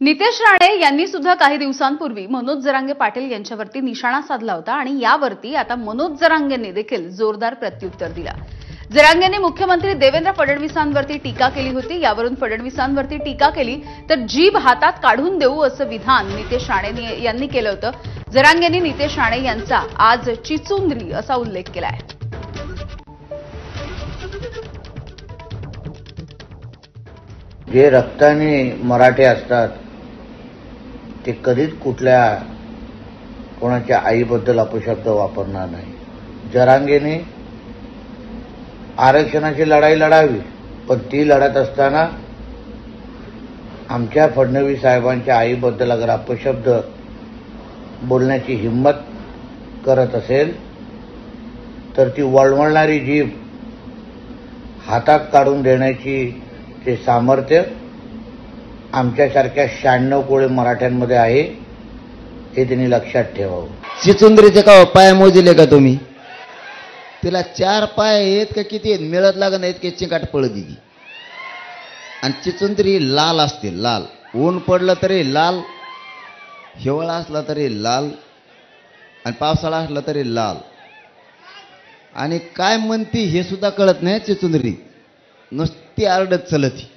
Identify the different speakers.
Speaker 1: नितेश राणे यांनी सुद्धा काही दिवसांपूर्वी मनोज जरांगे पाटील यांच्यावरती निशाणा साधला होता आणि यावरती आता मनोज जरांगेंनी देखील जोरदार प्रत्युत्तर दिलं। जरांगेंनी मुख्यमंत्री देवेंद्र फडणवीसांवरती टीका केली होती। यावरून फडणवीसांवरती टीका केली तर जीभ हातात काढून देऊ असं विधान नितेश राणे यांनी केलं होतं। जरांगेंनी नितेश राणे यांचा आज चिचुंद्री असा उल्लेख केलाय।
Speaker 2: जे रक्ताने मराठे असतात ते कधीच कुठल्या कोणाच्या आईबद्दल अपशब्द वापरणार नाही। जरांगेने आरक्षणाची लढाई लढावी, पण ती लढत असताना आमच्या फडणवीस साहेबांच्या आईबद्दल अगर अपशब्द बोलण्याची हिम्मत करत असेल तर ती वळवळणारी जीभ हातात काढून देण्याची ते सामर्थ्य आमच्यासारख्या 96 कोळी मराठ्यांमध्ये आहे, हे त्यांनी लक्षात ठेवावं।
Speaker 3: चिचुंद्रीचे का पाय मोजले का तुम्ही? तिला 4 पाय आहेत का किती आहेत मिळत लागत नाहीत की चिकाट पळत गेली। आणि चिचुंद्री लाल असते, लाल ऊन पडलं तरी लाल, हिवाळा असला तरी लाल, आणि पावसाळा असला तरी लाल। आणि काय म्हणती हे सुद्धा कळत नाही चिचुंद्री, नुसती आरडत चलती।